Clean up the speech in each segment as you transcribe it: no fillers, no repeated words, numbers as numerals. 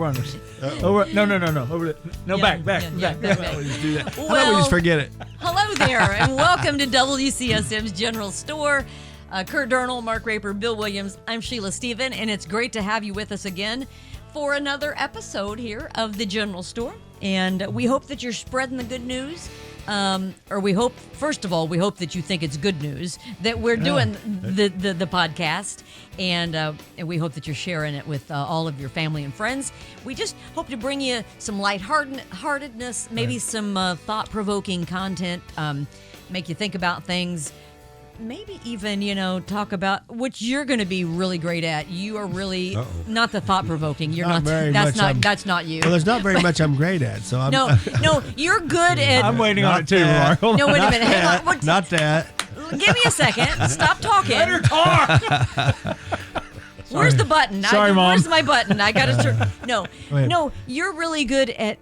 Over on this. Over. No. Over. No, back. back. We just do that. How about we just forget it? Hello there, and welcome to WCSM's General Store. Curt Bill, Mark Raper, Bill Williams. I'm Sheila Stephen, and it's great to have you with us again for another episode here of the General Store. And we hope that you're spreading the good news. First of all, we hope that you think it's good news that we're doing the podcast, and we hope that you're sharing it with all of your family and friends. We just hope to bring you some lightheartedness, maybe some thought-provoking content, make you think about things. Maybe even, talk about which you're going to be really great at. You are really not the thought-provoking. You're not. That's not you. Well, there's not very much I'm great at. So I'm. No, you're good at. I'm waiting on it too, Mark. No, wait a minute. Hang on. Not that. Give me a second. Stop talking. Let her talk. Where's the button? Sorry, Mom. Where's my button? I got to. No. You're really good at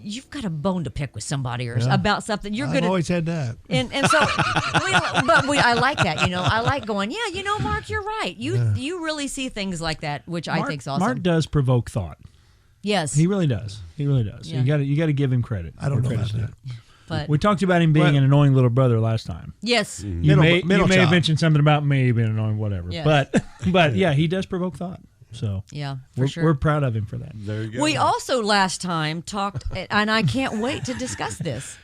you've got a bone to pick with somebody or about something. You're good. I've always had that. And so, I like that. I like going. Yeah, Mark, you're right. You really see things like that, which I think's awesome. Mark does provoke thought. Yes, he really does. Yeah. You got to give him credit. I don't know about that. But we talked about him being an annoying little brother last time. Yes, You may have mentioned something about me being annoying, whatever. Yes. But yeah, he does provoke thought. So yeah, we're proud of him for that. There you go. We also last time talked, and I can't wait to discuss this.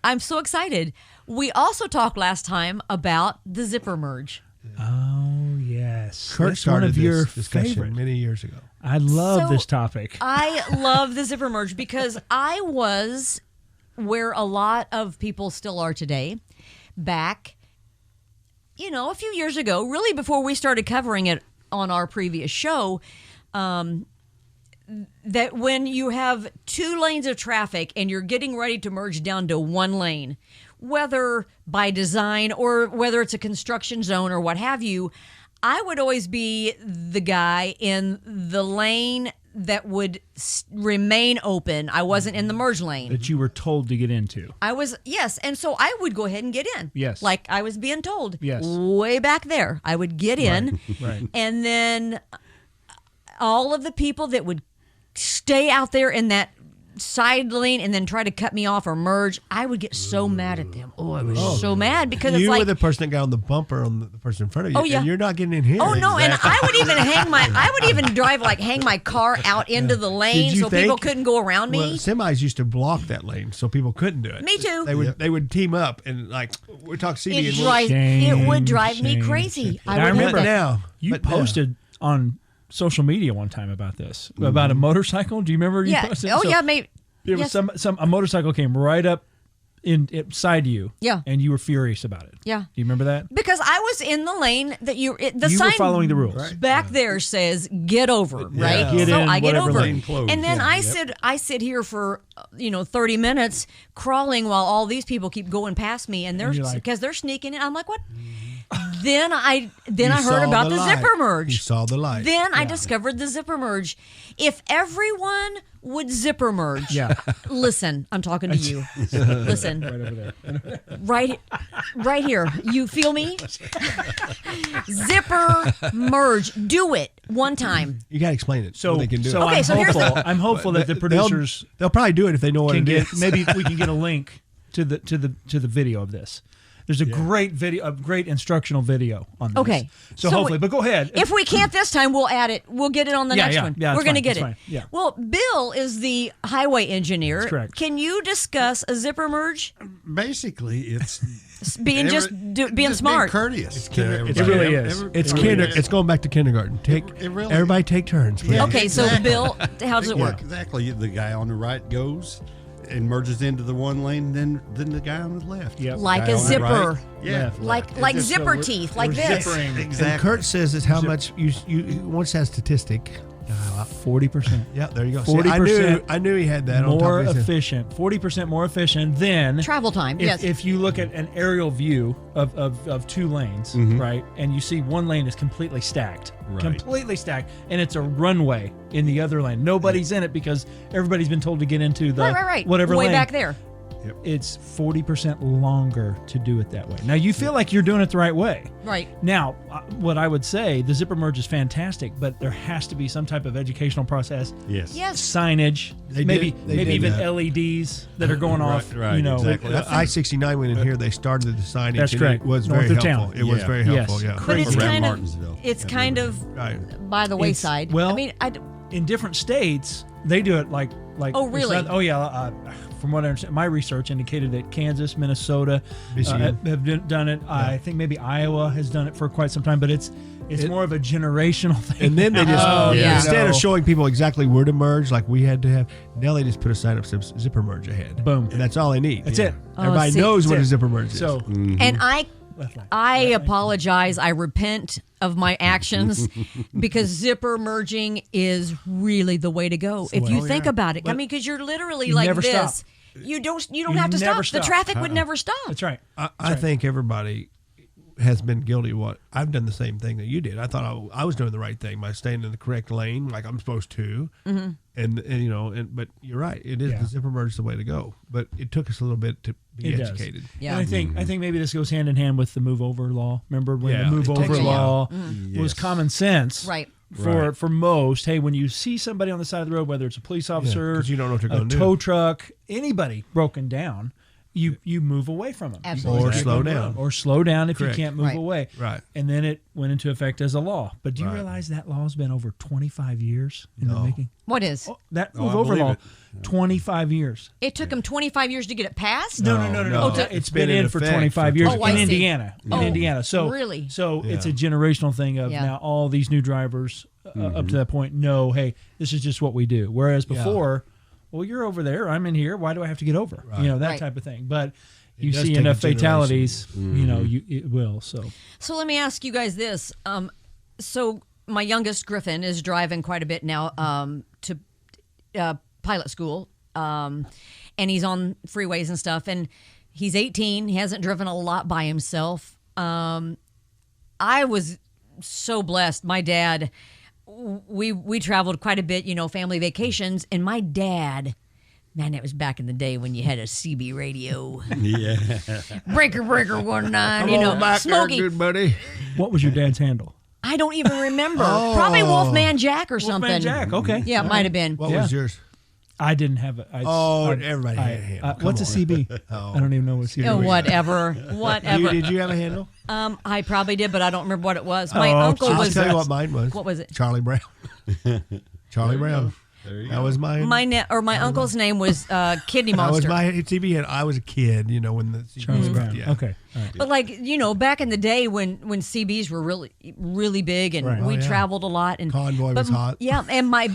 I'm so excited. We also talked last time about the zipper merge. Oh yes, Curt that's started one of your this discussion favorite. many years ago. I love this topic. I love the zipper merge because I was where a lot of people still are today. Back, a few years ago, really before we started covering it on our previous show, that when you have two lanes of traffic and you're getting ready to merge down to one lane, whether by design or whether it's a construction zone or what have you, I would always be the guy in the lane that would remain open. I wasn't in the merge lane. That you were told to get into. I was, yes. And so I would go ahead and get in. Yes. Like I was being told. Yes. Way back there. I would get in. Right. And then all of the people that would stay out there in that side lane and then try to cut me off or merge, I would get so mad at them. I was so mad because you it's like were the person that got on the bumper on the person in front of you. Oh, yeah. And you're not getting in here. Oh no! And I would even hang my car out into the lane so people couldn't go around me. Well, semis used to block that lane so people couldn't do it. Me too. They would team up and we're talking CD It would drive me crazy. I remember now. You posted on social media one time about this, about a motorcycle. Do you remember you posted? Oh, yeah, maybe. There was a motorcycle came right up inside you. Yeah. And you were furious about it. Yeah. Do you remember that? Because I was in the lane that you were sign following the rules. back there says get over, right? Get so in, I get whatever over. lane closed. And then I sit here for 30 minutes crawling while all these people keep going past me and because they're sneaking in. I'm like, what? Then I heard about the zipper merge. You saw the light. Then I discovered the zipper merge. If everyone would zipper merge, listen, I'm talking to you. Listen, Right over there. right here. You feel me? Zipper merge. Do it one time. You got to explain it So they can do it. Okay, I'm hopeful that the producers They'll probably do it if they know what can it get. is. Maybe we can get a link to the video of this. There's a great video, a great instructional video on this. Okay. So hopefully, but go ahead. If we can't this time, we'll add it. We'll get it on the next one. Yeah, we're going to that's get fine, it. yeah. Well, Bill is the highway engineer. That's correct. Can you discuss a zipper merge? Basically, it's Being smart. being courteous. It really is. It's going back to kindergarten. Everybody take turns. Please. Okay, so Bill, how does it work? Exactly. The guy on the right goes and merges into the one lane, then the guy on the left. Yep. Like Guy a on the zipper. right. Yeah. Like zipper teeth, like this. zippering. Exactly. And Curt says is how much you once had a statistic. 40%. Yeah, there you go. 40% I knew he had that on more top of his efficient. 40% more efficient than Travel time, yes. If you look at an aerial view of two lanes, right, and you see one lane is completely stacked, and it's a runway in the other lane. Nobody's in it because everybody's been told to get into the Right. whatever Way lane. back there. it's 40% longer to do it that way. Now, you feel like you're doing it the right way. Right. Now, what I would say, the zipper merge is fantastic, but there has to be some type of educational process. Yes. Signage, They maybe did even that. LEDs that are going off. Right, you know, exactly. I-69 went in here. They started the signage. That's and correct. It was North very of helpful. town. It was Yeah. very helpful. Yes. Yeah. But it's Around kind of Martinsville. Right. by the wayside. well, I mean, in different states, they do it like. Oh, really? From what I understand, my research indicated that Kansas, Minnesota Michigan. have done it. I think maybe Iowa has done it for quite some time, but it's more of a generational thing. And then they just yeah. instead of showing people exactly where to merge, like we had to have, now they just put a sign up says zipper merge ahead. Boom. And that's all they need. That's it. Everybody see, knows what a that's it. zipper merge is. So and left lane. I apologize. I repent of my actions because zipper merging is really the way to go. If you think about it, I mean, because you're literally You like never this. stop. You don't have to never stop. The stop. traffic would never stop. That's right. I think everybody has been guilty of what I've done the same thing that you did. I thought I was doing the right thing by staying in the correct lane like I'm supposed to. Mm-hmm. And but you're right. It is the zipper merge is the way to go. But it took us a little bit to be It does. educated. Yeah. And I think maybe this goes hand in hand with the move over law. Remember when Yeah, the move it takes over a law while. was common sense, Right. For most. Hey, when you see somebody on the side of the road, whether it's a police officer, 'cause you don't know what they're a gonna do. tow truck, anybody broken down, you move away from them. Absolutely. Or Give slow them down. room. Or slow down if Correct. you can't move Right. away. Right. And then it went into effect as a law. But do you Right. realize that law's been over 25 years in the making? What is? That Oh, move I over believe law, it. 25 years. It took them 25 years to get it passed? No. No. It's been in in for effect 25 for years 25 in I see. Indiana. Oh, In Indiana. So really? So it's a Yeah. generational thing of Yeah. now all these new drivers up to that point know, hey, this is just what we do. Whereas before, well, you're over there, I'm in here. Why do I have to get over? Right. You know, that Right. type of thing. But you does see take enough a generation. fatalities, you know, it will. So let me ask you guys this. So my youngest, Griffin, is driving quite a bit now to pilot school. And he's on freeways and stuff. And he's 18. He hasn't driven a lot by himself. I was so blessed. My dad, we traveled quite a bit, you know, family vacations. And my dad, man, it was back in the day when you had a CB radio. Yeah. Breaker 19, you Come know, on back there, Smokey. good buddy. what was your dad's handle? I don't even remember. Probably Wolfman Jack or something. Wolfman Jack, okay. Yeah, it might have been. What Yeah. was yours? I didn't have it. Everybody had a handle. Come What's a on. CB? I don't even know what a CB Oh, is. whatever. Did you have a handle? I probably did, but I don't remember what it was. My Oh, uncle I'll was. tell you what mine was. What was it? Charlie Brown. Charlie Brown. There you That go. was mine. My uncle's name was Kidney That was Monster. my CB. And I was a kid, you know, when the CB Charlie was Brown. Yeah. Okay. All right. But like, you know, back in the day when CBs were really really big and Right. we Oh, yeah. traveled a lot and Convoy was hot. Yeah, and my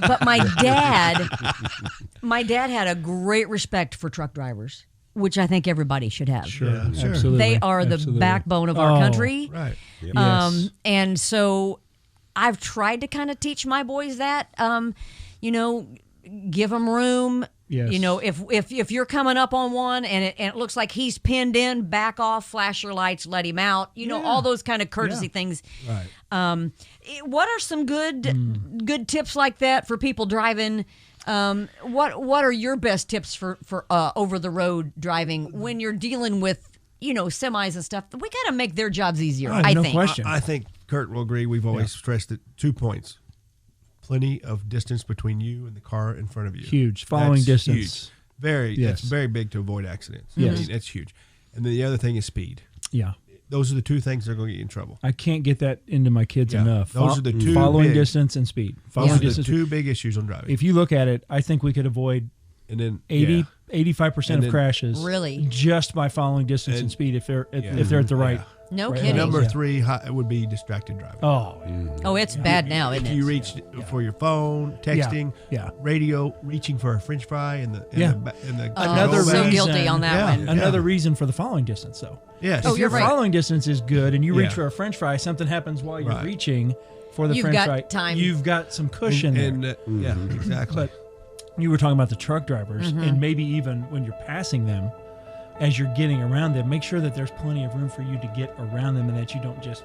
dad had a great respect for truck drivers, which I think everybody should have. Sure. Yeah, sure. Absolutely. They are the Absolutely. backbone of our Oh, country. Right. Yes. And so I've tried to kind of teach my boys that, you know, give them room. Yes. You know, if you're coming up on one and it looks like he's pinned in, back off, flash your lights, let him out. You know, all those kind of courtesy things. Right. What are some good tips like that for people driving? What are your best tips for over the road driving when you're dealing with, you know, semis and stuff? We got to make their jobs easier. Right, I no think. question. I think Curt will agree. We've always stressed it. 2 points. Plenty of distance between you and the car in front of you. Huge. Following That's distance. Huge. Very. Yes. It's very big to avoid accidents. Yes. I mean, it's huge. And then the other thing is speed. Yeah. Those are the two things that are going to get you in trouble. I can't get that into my kids Yeah. enough. Those are the two following big- distance and speed. Following Those are the distance. two big issues on driving. If you look at it, I think we could avoid And then 85% And of then- crashes Really? just by following distance and, And- speed if they're Yeah. if they're at the right. No right kidding. levels. Number Yeah. 3 would be distracted driving. Oh, Oh, it's bad now, isn't If it? you reach for your phone, texting, Yeah. radio, reaching for a French fry, and the Yeah. so Another reason- guilty on that Yeah. one. Another reason for the following distance, though. Yes. Oh, If you're your right. following distance is good and you reach Yeah. for a French fry, something happens while you're Right. reaching for the You've French got fry. time. You've got some cushion and there. yeah, exactly. But you were talking about the truck drivers, Mm-hmm. and maybe even when you're passing them, as you're getting around them, make sure that there's plenty of room for you to get around them and that you don't just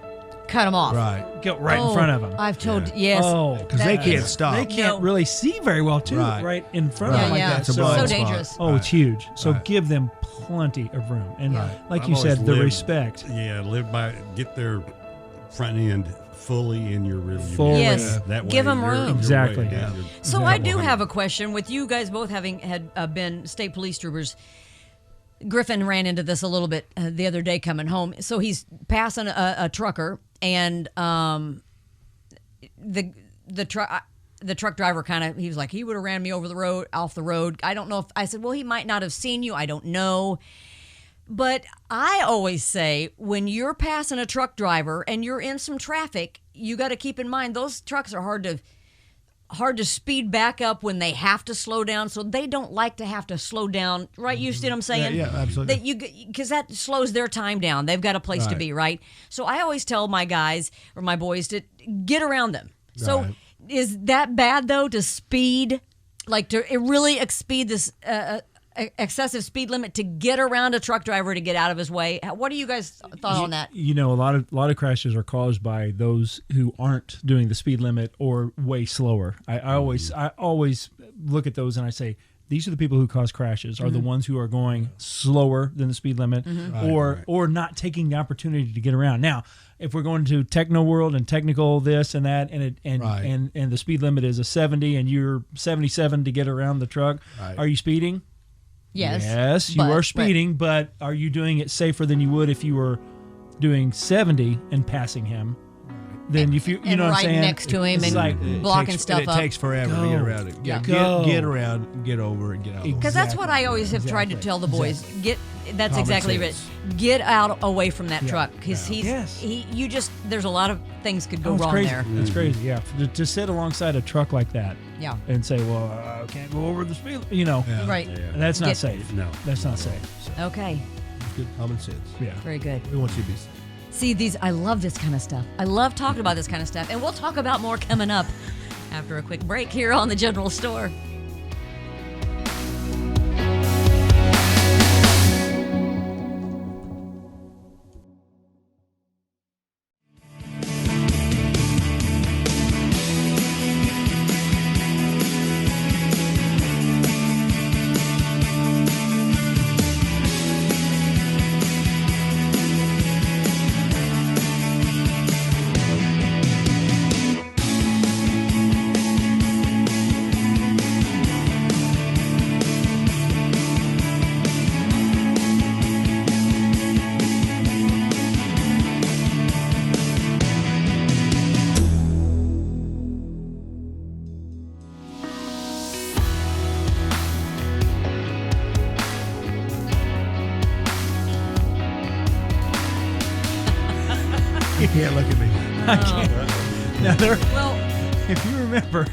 cut them off. Right. Go right in front of them. I've told yes. Oh, Because they can't stop. They can't really see very well, too, right in front of them like yeah. that. It's a So blind spot. dangerous. Oh, it's huge. So Right. give them plenty of room. And like I've you always said, the lived- respect. Yeah, get their front end fully in your rear view. Fully. Yes. That way give them you're- room. you're Exactly. way down. Yeah. You're So I double do hundred. have a question with you guys both had been state police troopers. Griffin ran into this a little bit the other day coming home. So he's passing a trucker, and the truck driver he was like, he would have ran me off the road. I don't know if I said, well, he might not have seen you. I don't know. But I always say, when you're passing a truck driver and you're in some traffic, you got to keep in mind those trucks are hard to speed back up when they have to slow down. So they don't like to have to slow down, right? You see what I'm saying? Yeah, absolutely. Because that slows their time down. They've got a place to Right. be, right? So I always tell my guys or my boys to get around them. So Right. is that bad though to speed, like to really exceed this excessive speed limit to get around a truck driver to get out of his way? What do you guys thought on that? You know, a lot of crashes are caused by those who aren't doing the speed limit or way slower. I always look at those and I say, these are the people who cause crashes, are the ones who are going slower than the speed limit or not taking the opportunity to get around. Now, if we're going to techno world and technical this and that and the speed limit is a 70 and you're 77 to get around the truck, are you speeding? Yes, you are speeding, but are you doing it safer than you would if you were doing 70 and passing him? Then if you know what I'm right saying? next to him It's and blocking stuff it up. takes forever to get around it. Yeah. Get around, get over, and get out. Because that's what I always have tried to tell the boys. That's Common exactly right. sense. Get out away from that truck because Yes. there's a lot of things could go It's wrong crazy. there. It's crazy, yeah. To sit alongside a truck like that Yeah. and say, well, I can't go over the speed, you know, Right. that's not Get- safe. No. That's not safe. Okay. Good common sense. Yeah. Very good. We want you to be. See, I love this kind of stuff. I love talking about this kind of stuff. And we'll talk about more coming up after a quick break here on the General Store. You can't look at me. Now, Well, if you remember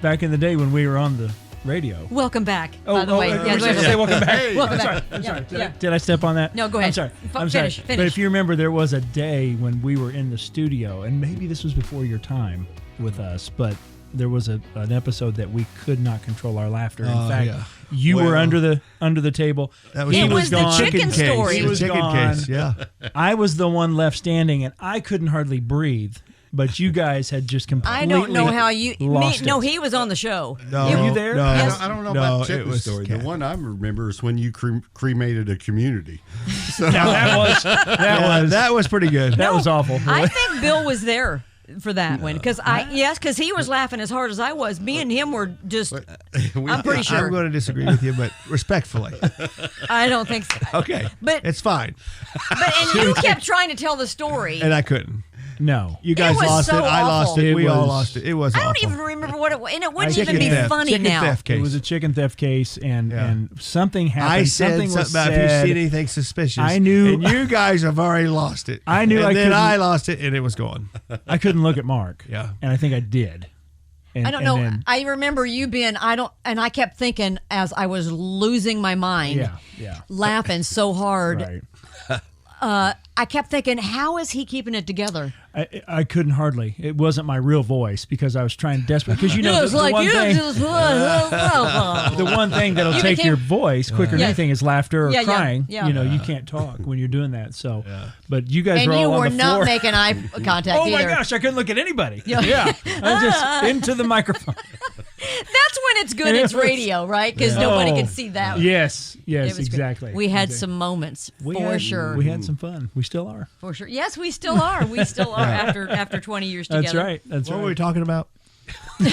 back in the day when we were on the radio. welcome back, by the way. we Yeah, should go ahead. say welcome back. Welcome I'm back. sorry. I'm sorry. Yeah. Did I step on that? No, go ahead. I'm sorry. I'm Finish, sorry. finish. But if you remember, there was a day when we were in the studio, and maybe this was before your time with us, but there was an episode that we could not control our laughter. In fact, yeah. you were Well, under the table. That was It He was the gone. chicken story. He The was chicken gone. case. Yeah. I was the one left standing, and I couldn't hardly breathe. But you guys had just completely I don't know how you. lost No, it. he was on the show. No, Were you there? No, Yes. I don't know no, about it chicken was story. cat. The one I remember is when you cremated a community. Now, that was pretty good. that was awful. I think Bill was there for that one because because he was laughing as hard as I was. Me and him were just. I'm pretty sure. I'm going to disagree with you, but respectfully. I don't think so. Okay. But- it's fine. And you kept trying to tell the story. And I couldn't. No. You guys was lost so it. I lost awful. it. It We all was- lost it. It was I don't awful. even remember what it was, and it wouldn't Chicken even be theft. funny Chicken now. theft case. It was a chicken theft case, and Yeah. and something happened. I said something was something about said. if you see anything suspicious. I knew- And you guys have already lost it. I knew And I then couldn't- I lost it, and it was gone. I couldn't look at Mark. Yeah. And I think I did. And, I don't and know. then- I remember you being. And I kept thinking as I was losing my mind, yeah. laughing so hard. Right. I kept thinking, how is he keeping it together? I couldn't hardly. It wasn't my real voice because I was trying desperately. Because you know, Just like you. the one thing that'll You take became- your voice quicker than Yeah. anything is laughter or Yeah, yeah, crying. yeah. You know, you can't talk when you're doing that. So, but you guys And were all you on were the not floor. making eye contact Oh either. my gosh, I couldn't look at anybody. Yeah. Yeah, I was just into the microphone. That's when it's good. It's radio, right? Because nobody can see that. Yes, It yes, was great. exactly. We had Exactly. some moments We for had, sure. We had some fun. We still are. For sure. Yes, we still are. We still are after 20 years together. That's right. That's What right. were we talking about? Who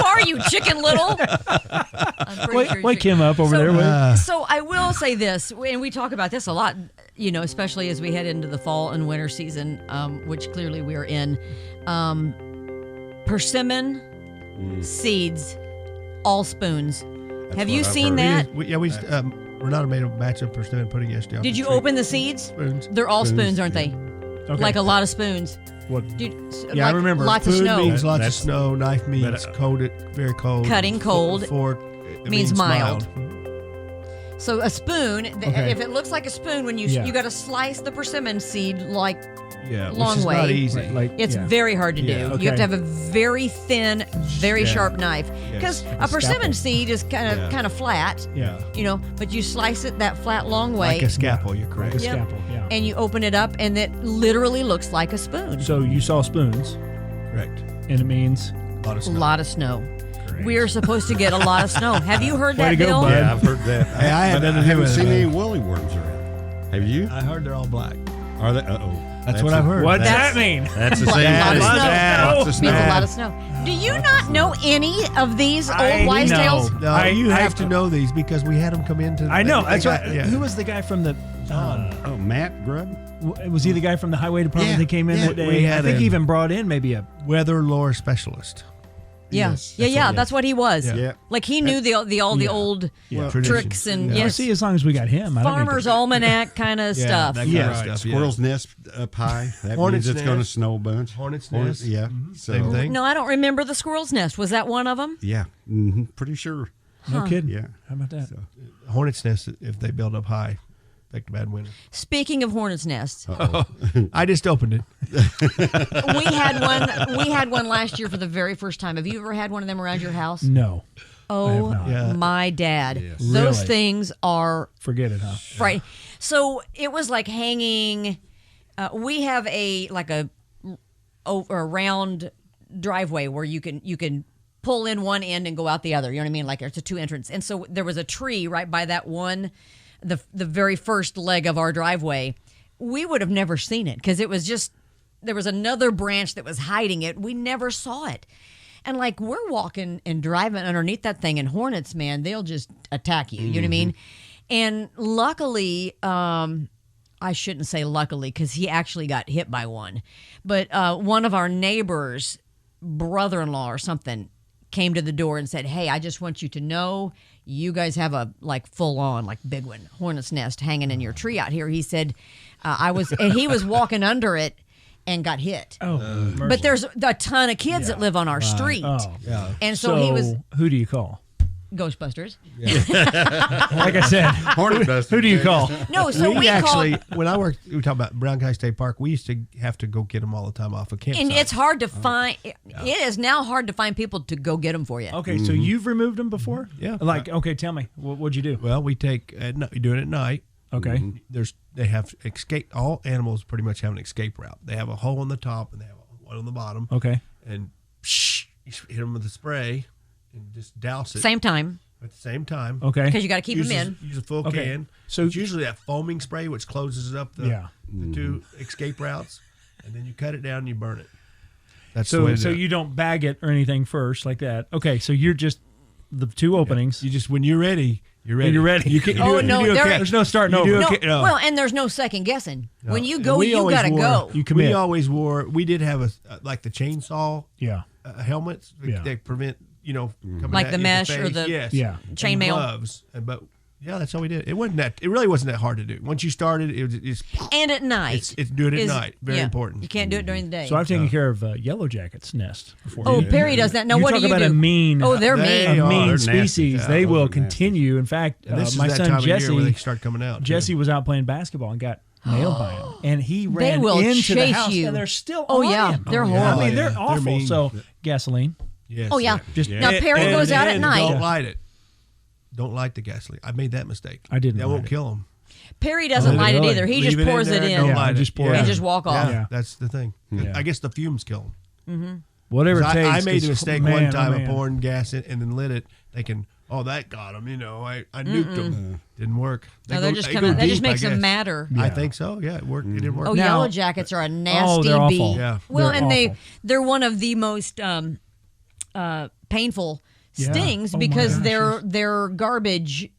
are you, Chicken Little? I'm pretty sure Wake you're- him up over there. So I will say this, and we talk about this a lot, you know, especially as we head into the fall and winter season, which clearly we are in. Persimmon seeds, all spoons. Have you what I've seen heard. that? Renata made a batch of persimmon pudding yesterday. off Did the you tree. open the seeds? Spoons. They're all spoons, aren't they? Okay. Like a lot of spoons. What? Dude, Yeah, I like remember. Lots of Food snow. means lots of That's- snow. Knife means but, cold, very cold. Cutting cold Fork it means mild. mild. So a spoon, Okay. if it looks like a spoon, when you Yeah. got to slice the persimmon seed like Yeah, Long which is not way. easy. Like it's yeah. very hard to do. Yeah, You have to okay. have a very thin, very Yeah. sharp knife because Yes. a persimmon scalpel. seed is kind Yeah. of flat, Yeah. you know. But you slice it that flat long way, Like a scalpel, you're Like correct. a Yep. scalpel. Yeah. and you open it up, and it literally looks like a spoon. So you saw spoons, Correct. and it means A lot of A snow. lot of snow. We're supposed to get a lot of snow. Have you heard Way that, to go, Bill? bud. Yeah, I've heard that. Hey, I had but nothing I to do haven't with seen it, any man. woolly worms around. Have you? I heard they're all black. Are they? Uh-oh. That's what I've heard. what does That's- that mean? That's the Lot- same lot of thing. snow. Lots of Means a snow. lot of snow. Do you not know any of these I old wise know. tales? No, you have to know these because we had them come into. I know. they That's got- right. yeah. Who was the guy from the? Oh, Matt Grubb? Was he the guy from the highway department Yeah, that came in yeah. that day? We had I think he him. even brought in maybe a. weather lore specialist? Yeah, Yes, yeah. That's what he was. Yeah. Yeah. Like he knew all the old Traditions. tricks and Yeah. Well, yes, see, as long as we got him, I don't need to- farmer's almanac kind of Yeah, stuff. that Yeah. kind of Right. stuff. Squirrel's nest pie. That Hornet's means it's going to nest. snow a bunch. Hornet's nest. Yeah. Mhm. So, Same thing. No, I don't remember the squirrel's nest. Was that one of them? Yeah. Pretty sure. No kidding. Yeah. How about that? Hornet's nest. If they build up high, expect a bad winter. Speaking of hornet's nests, I just opened it. we had one last year for the very first time. Have you ever had one of them around your house? No, Oh not. Yeah. my dad. Yes. Those Really? things are forget it, huh? right. So it was like hanging. We have a round driveway where you can pull in one end and go out the other. You know what I mean? Like it's a two entrance. And so there was a tree right by that one, the very first leg of our driveway. We would have never seen it because it was just there was another branch that was hiding it. We never saw it. And like we're walking and driving underneath that thing, and hornets, man, they'll just attack you. You know what I mean? And luckily, I shouldn't say luckily because he actually got hit by one. But one of our neighbors' brother-in-law or something came to the door and said, "Hey, I just want you to know you guys have a like full-on like big one hornet's nest hanging in your tree out here." He said, and he was walking under it and got hit. Oh, mercy. But there's a ton of kids that live on our street. Oh, Yeah. And so he was Who do you call? Ghostbusters. Like I said, Hornet buster. who do you call? No, so we actually, called, when I worked, we talk about Brown County State Park. We used to have to go get them all the time off of campsite. and it's hard to find. It is now hard to find people to go get them for you. Okay, so you've removed them before? Yeah. Like, okay, tell me, what'd you do? Well, we take we do it at night. Okay. They have escape. All animals pretty much have an escape route. They have a hole on the top and they have one on the bottom. Okay. And you hit them with a spray and just douse it Same time at the same time. Okay. because you got to keep them in. Use a full Okay. can. So- It's usually that foaming spray which closes up the two escape routes, and then you cut it down and you burn it. That's the way So to do it. you don't bag it or anything first like that. Okay, so you're just the two openings. You just when you're ready, you're ready. You're ready. You can. Oh, no, you do a there- can- There's no starting You over. do a No, ca- no. well, and there's no second guessing. When you And go, we you always got to wore- go. You commit. We always wore. We did have like the chainsaw Yeah. Helmets Yeah. that prevent coming Like at the you in mesh or face. the yes. Yeah. chain and mail. gloves. But yeah, that's all we did. It really wasn't that hard to do. Once you started, it's And at night. do it at is- night. Very yeah, important. You can't do it during the day. So I've taken care of Yellow Jacket's nest before. Oh, You- Perry does that. Now, you what talk do you about do? a mean. Oh, they're They mean. a are. mean They're nasty. species. Yeah, They those will are nasty. continue. In fact, And this my is that son time of year where they Jesse, start coming out. Jesse was out playing basketball and got nailed by them, and he ran will into the chase house, you. and they're still Oh, on yeah. him. They're I horrible. mean, they're They're awful. mean. So gasoline. Yes. Oh, yeah. Just Now, Perry goes out at night. Don't light it. Don't light the gasoline. I made that mistake. I didn't That light won't it. kill him. Perry doesn't light it really? either. He Leave just pours it there, in. Don't Yeah, light just it. pour it and in. just walk off. Yeah, that's the thing. Yeah. I guess the fumes kill him. Whatever it takes. I made the 'cause, mistake man, one oh, time of man. pouring gas in and then lit it, thinking, "Oh, that got him." I nuked him. Didn't work. No, they're just they kind of go that just deep, I makes them guess. madder. I Yeah. think so. Yeah, it worked. It didn't work. Oh, Now- yellow jackets are a nasty they're bee. awful. Yeah. Well, They're and awful. they're one of the most painful Yeah. stings Oh, my because gosh, they're garbage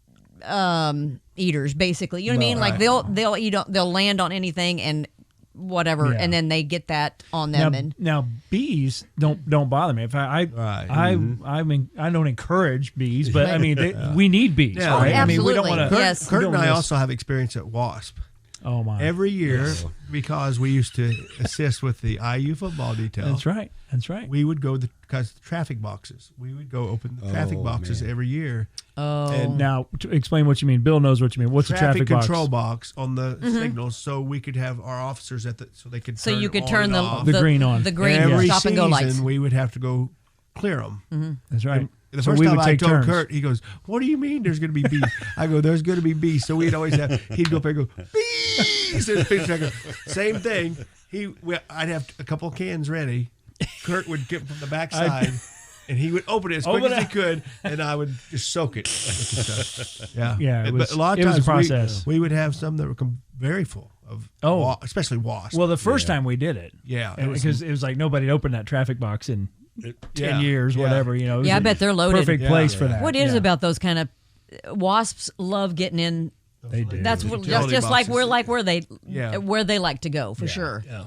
eaters, basically. You know what I mean? Like they'll eat, they'll land on anything and whatever, Yeah. and then they get that on Now, them. And now bees don't bother me. If I mean I don't encourage bees, but I mean we need bees, Yeah. right? I mean we don't Absolutely. want to. Yes. Kurt and I also have experience at WASP. Oh my! Every year, because we used to assist with the IU football detail. That's right. That's right. We would go because the traffic boxes. We would go open the traffic boxes every year. And Now to explain what you mean. Bill knows what you mean. What's a traffic box? control box on the signals, so we could have our officers so they could. so turn you could on turn and the off. The green on. the green Every stop and go lights. season, we would have to go clear them. That's right. The So first we time would I take told turns. Kurt, he goes, "What do you mean there's going to be bees?" I go, "There's going to be bees." So we'd always have. He'd go up there and go, "Bees!" And I go, same thing. I'd have a couple cans ready. Kurt would get from the backside, and he would open it as quick as he could, and I would just soak it. with the stuff. Yeah, Yeah, it But was- a lot of it was a times process. we would have some that were very full of especially wasps. Well, the first time we did it, Yeah, it was- because it was like nobody had opened that traffic box in 10 years, yeah. whatever. You know, it was Yeah, I a bet they're loaded. Perfect place for that. What is Yeah. about those kind of wasps? Love getting in. They do. That's what, Utility just like boxes. where they like to go for sure. yeah.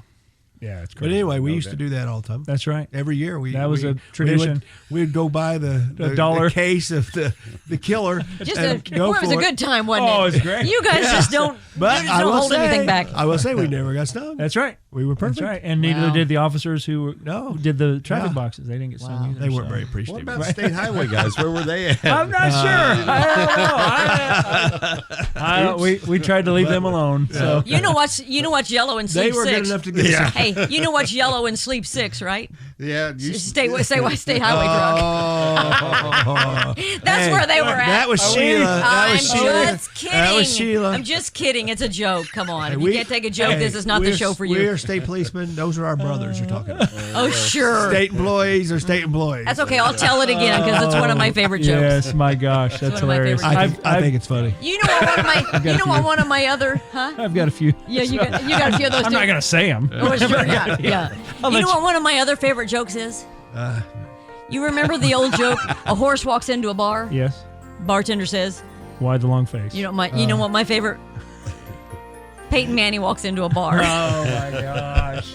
Yeah, it's But crazy. anyway, we used to do that all the time. That's right. Every year That was a tradition. We'd go buy the dollar. case of the killer. Just and it go was for a it. good time, wasn't Oh, it? it was great. You guys just don't, But you just don't hold anything back. I will say we never got stung. That's right. We were perfect. That's right. And neither Wow. did the officers who did the traffic Yeah. boxes. They didn't get stung Wow. either. They weren't so. very What appreciative. about the state highway guys? Where were they at? I'm not sure. I don't know. We tried to leave them alone. So You know what's yellow in They Sleep were 6? good enough to get us. Hey, you know what's yellow in Sleep 6, right? Yeah, you State highway drug. That's Hey, where they were at. That was Sheila. That I'm was Sheila. just kidding. That was Sheila. I'm just kidding. It's a joke. Come on. If We- you can't take a joke, hey, this is not the we're- show for you. We're state policemen. Those are our brothers you're talking about. Oh, sure. State employees are state employees. That's okay. I'll tell it again because it's one of my favorite jokes. yes, my gosh, that's one of my hilarious. favorite I think it's funny. You know what one of my other, huh? I've got a few. Yeah, you got a few of those I'm too. not gonna say them. Oh, sure, yeah. I'll You let know you- what one of my other favorite jokes is? You remember the old joke? A horse walks into a bar. Yes. Bartender says, Why the long face? "You know what my favorite." Peyton Manning walks into a bar. Oh my gosh.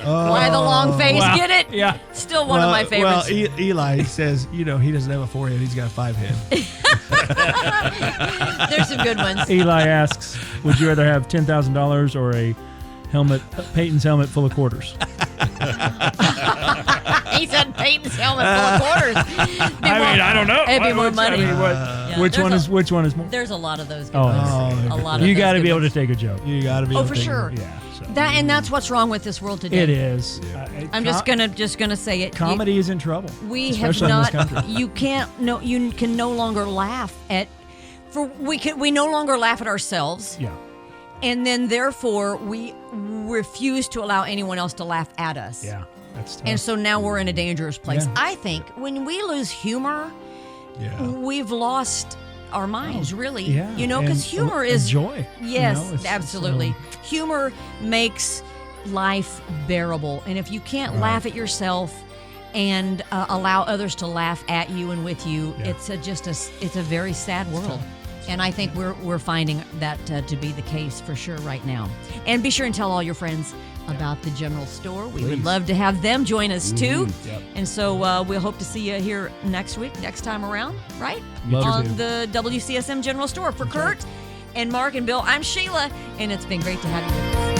Why the long face? Wow. Get it? Yeah. Still one of my favorites. Well, Eli says, he doesn't have a forehead. He's got 5 heads. There's some good ones. Eli asks, "Would you rather have $10,000 or a Peyton's helmet full of quarters?" He said Peyton's helmet full of quarters. I don't know. It'd be more money. Yeah, there's which one is more? There's a lot of those good Oh, ones. A lot of you those got to good be able to ones. take a joke. You got to be. Oh, able for to- sure. Yeah. So. That's what's wrong with this world today. It is. I'm just gonna say it. Comedy is in trouble. We have especially in this not. country. You can't. No, you can no longer laugh at. We no longer laugh at ourselves, Yeah. and then therefore we refuse to allow anyone else to laugh at us. Yeah. That's tough. And so now we're in a dangerous place. Yeah. I think when we lose humor, we've lost our minds, really. Yeah. You know, because And humor is joy. Yes, You know, it's, absolutely. Humor makes life bearable. And if you can't laugh at yourself and allow others to laugh at you and with you, it's a very sad world. And I think we're finding that to be the case for sure right now. And be sure and tell all your friends about the General Store. We would love to have them join us too. Yep. And so we'll hope to see you here next time around, right? Love On to. the WCSM General Store. For Kurt and Mark and Bill, I'm Sheila, and it's been great to have you with us.